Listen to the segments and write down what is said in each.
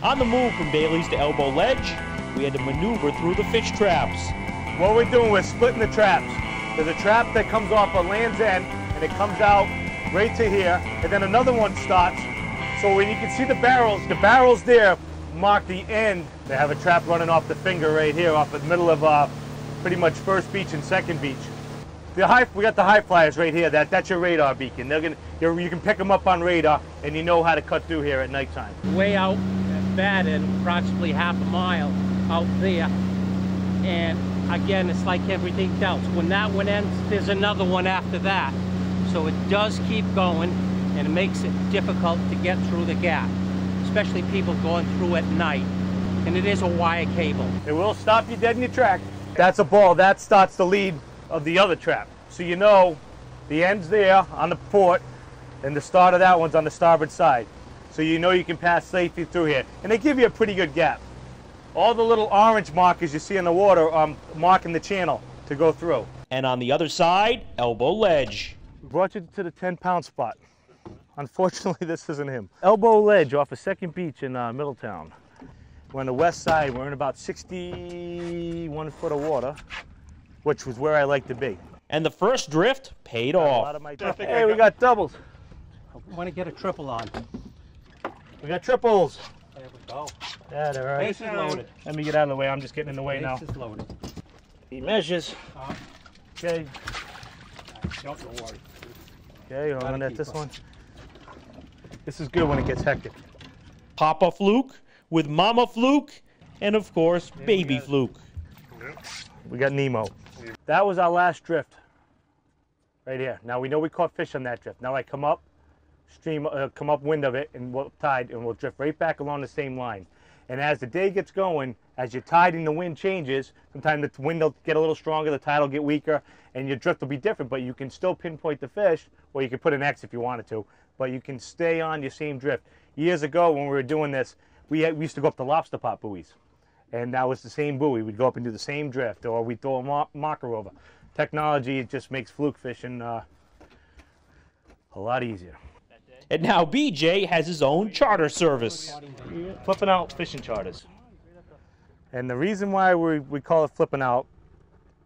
On the move from Bailey's to Elbow Ledge, we had to maneuver through the fish traps. What we're doing, we're splitting the traps. There's a trap that comes off a Land's End, and it comes out right to here, and then another one starts. So when you can see the barrels there mark the end. They have a trap running off the finger right here, off the middle of pretty much first beach and second beach. We got the high flyers right here. That's your radar beacon. You can pick them up on radar, and you know how to cut through here at nighttime. Way out at Baden, approximately half a mile out there, and again, it's like everything else. When that one ends, there's another one after that. So it does keep going, and it makes it difficult to get through the gap, especially people going through at night. And it is a wire cable. It will stop you dead in your track. That's a ball. That starts the lead of the other trap. So you know the end's there on the port, and the start of that one's on the starboard side. So you know you can pass safely through here. And they give you a pretty good gap. All the little orange markers you see in the water are marking the channel to go through. And on the other side, Elbow Ledge. We brought you to the 10-pound spot. Unfortunately, this isn't him. Elbow Ledge off of Second Beach in Middletown. We're on the west side. We're in about 61 foot of water, which was where I like to be. And the first drift paid off. Hey, we got doubles. I want to get a triple on. We got triples. There we go. Yeah, they're right. Base is loaded. Let me get out of the way. I'm just getting in the way now. Base is loaded. He measures. Okay. Don't worry. Okay, you're on at this one. This is good when it gets hectic. Papa Fluke with Mama Fluke, and of course, Baby Fluke. We got Nemo. That was our last drift. Right here. Now we know we caught fish on that drift. Now I come up come upwind of it, and we'll tide, and we'll drift right back along the same line. And as the day gets going, as your tide and the wind changes, sometimes the wind will get a little stronger, the tide will get weaker, and your drift will be different, but you can still pinpoint the fish, or you can put an X if you wanted to, but you can stay on your same drift. Years ago, when we were doing this, we used to go up to lobster pot buoys, and that was the same buoy. We'd go up and do the same drift, or we'd throw a marker over. Technology just makes fluke fishing a lot easier. And now BJ has his own charter service. Flipping out fishing charters. And the reason why we call it flipping out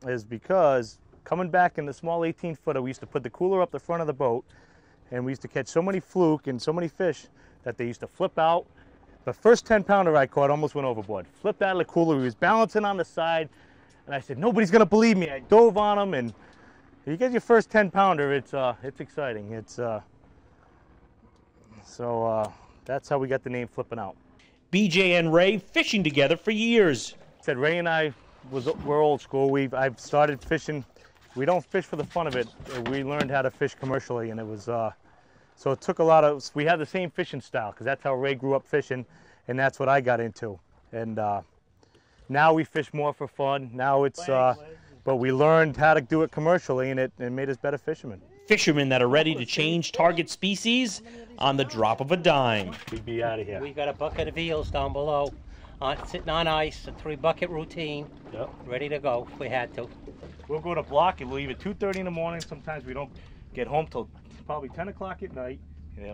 is because coming back in the small 18-footer, we used to put the cooler up the front of the boat, and we used to catch so many fluke and so many fish that they used to flip out. The first 10-pounder I caught almost went overboard. Flipped out of the cooler, he was balancing on the side, and I said, nobody's gonna believe me. I dove on him, and you get your first 10-pounder, it's exciting. So that's how we got the name Flipping Out. BJ and Ray fishing together for years. Said Ray and I we're old school. I've started fishing. We don't fish for the fun of it. We learned how to fish commercially, and it was so it took a lot of. We had the same fishing style because that's how Ray grew up fishing, and that's what I got into. And now we fish more for fun. Now it's but we learned how to do it commercially, and it made us better fishermen. Fishermen that are ready to change target species on the drop of a dime. We'd be out of here. We got a bucket of eels down below, sitting on ice, a 3-bucket routine, ready to go if we had to. We'll go to block and we'll leave at 2:30 in the morning. Sometimes we don't get home till probably 10 o'clock at night. And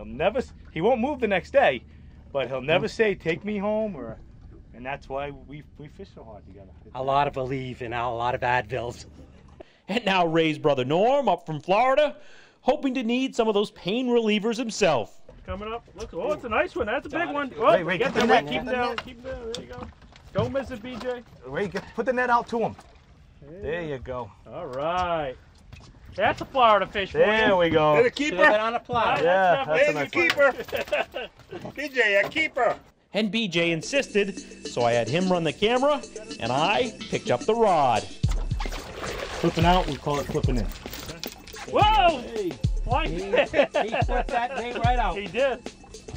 he won't move the next day, but he'll never say, take me home, and that's why we fish so hard together. A lot of Aleve and a lot of Advils. And now Ray's brother Norm, up from Florida, hoping to need some of those pain relievers himself. Coming up. Look, oh, it's a nice one. That's a big one. Oh, Ray, get the that net. Keep him down. Keep him down. There you go. Don't miss it, BJ. Ray, put the net out to him. There you go. All right. That's a Florida fish for you. There we go. Hey, the keeper. Should have been on a plow. Yeah, that's Hey, a nice the keeper. BJ, a keeper. And BJ insisted, so I had him run the camera, and I picked up the rod. Flipping out, we call it flipping in. Whoa! Hey. He flipped that bait right out. He did.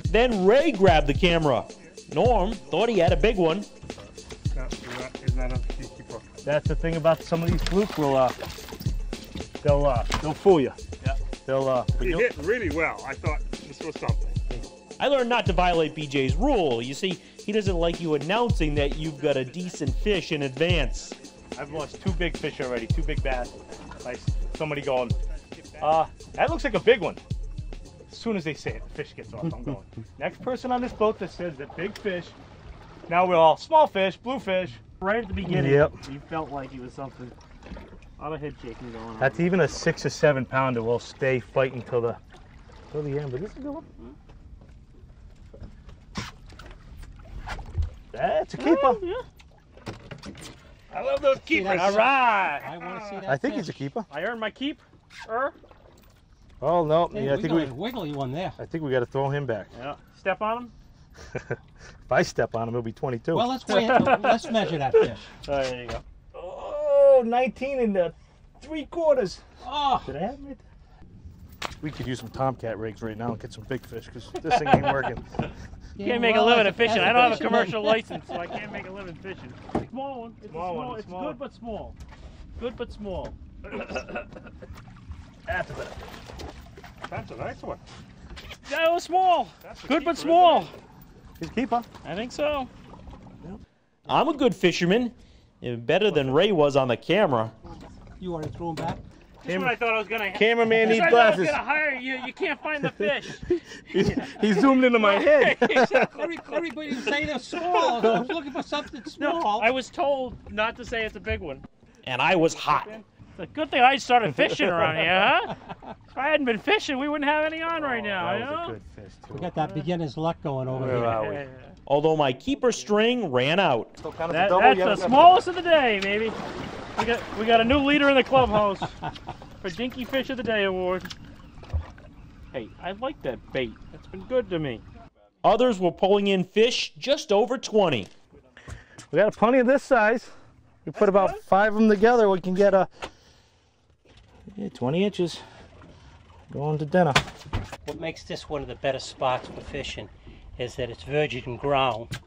Then Ray grabbed the camera. Norm thought he had a big one. No, it's not a keeper. That's the thing about some of these fluke. They'll fool you. Yeah. He hit really well. I thought this was something. I learned not to violate BJ's rule. You see, he doesn't like you announcing that you've got a decent fish in advance. I've lost 2 big fish already, 2 big bass. By somebody going, that looks like a big one. As soon as they say it, the fish gets off, I'm going. Next person on this boat that says that big fish Now we're all small fish, blue fish. Right at the beginning, Yep. you felt like he was something. A lot of head shaking going on. That's even a 6 or 7 pounder. We'll stay fighting till the end. But this is a good one. That's a keeper. Oh, yeah. I love those keepers. All right. I want to see that. I think fish. he's a keeper. I earned my keep. Oh no! Hey, Yeah, we got a wiggly one there. I think we got to throw him back. Yeah. Step on him. If I step on him, he'll be 22. Well, let's wait. Let's measure that fish. There you go. Oh, 19 and 3/4. Oh, Did I have it? We could use some Tomcat rigs right now and get some big fish because this thing ain't working. You can't make a living at fishing. I don't have a commercial license, so I can't make a living fishing. Small one. It's Small one, It's small. good but small. Good but small. That's a better. That's a nice one. That was small. That's a Good but keeper, small. He's a keeper. I think so. I'm a good fisherman. Better than Ray was on the camera. you want to throw him back? This one I thought I was gonna. Cameraman This needs I thought I was glasses. gonna hire you. You can't find the fish. He zoomed into my head. Everybody was saying they're small. So I was looking for something small. I was told not to say it's a big one. And I was hot. It's a good thing I started fishing around here, huh? If I hadn't been fishing, we wouldn't have any on right now. That you was a know? good fish too. We got that beginner's luck going over Where here. are we? Although my keeper string ran out. Still kind of That's double. the smallest of the day, baby. We got a new leader in the clubhouse for Dinky Fish of the Day award. Hey, I like that bait. That's been good to me. Others were pulling in fish just over 20. We got plenty of this size. We put about 5 of them together. We can get 20 inches. Going to dinner. What makes this one of the better spots for fishing is that it's virgin ground.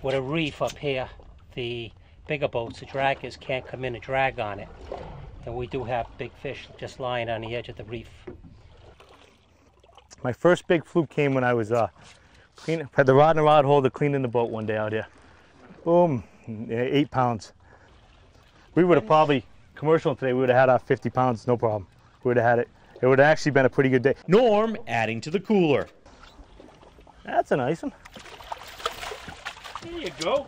With a reef up here, the bigger boats, the draggers, can't come in and drag on it. And we do have big fish just lying on the edge of the reef. My first big fluke came when I was had the rod and rod holder cleaning the boat one day out here. Boom, 8 pounds. We would have probably, commercial today, we would have had our 50 pounds, no problem. We would have had it. It would have actually been a pretty good day. Norm adding to the cooler. That's a nice one. There you go.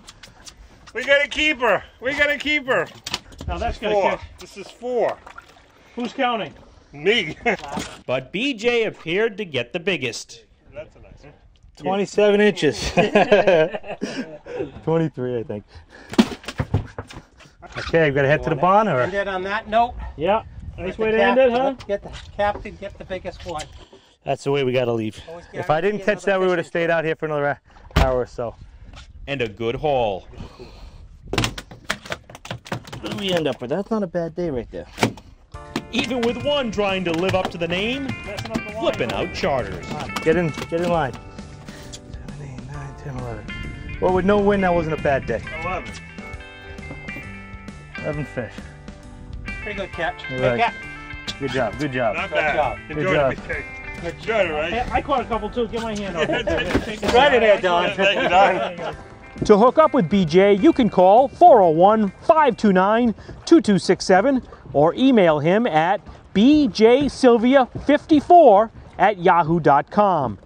We got a keeper. We got a keeper. Now that's gonna 4. catch. This is 4. Who's counting? Me. But BJ appeared to get the biggest. That's a nice one. 27 inches. 23, I think. Okay, I've got to head to the barn, or? And then on that note, Yeah. Nice let way the to end it, huh? let's get the captain, get the biggest one. That's the way we got to leave. Always If I didn't guarantee catch that, another we would have fishing stayed out here for another hour or so. And a good haul. What do we end up with? That's not a bad day right there. Even with one trying to live up to the name, Messing up the line. flipping out charters. Get in line. 7, 8, 9, 10, 11. Well, with no wind, that wasn't a bad day. 11. 11 fish. Pretty good catch. All Hey, right. Cap, Good job, good job. Not Good bad. job. Good Enjoyed job. it, BJ. Enjoyed it, right? Hey, I caught a couple too. Get my hand on it. right in there, Don. Thank you, Don. To hook up with BJ, you can call 401-529-2267 or email him at bjsilvia54@yahoo.com.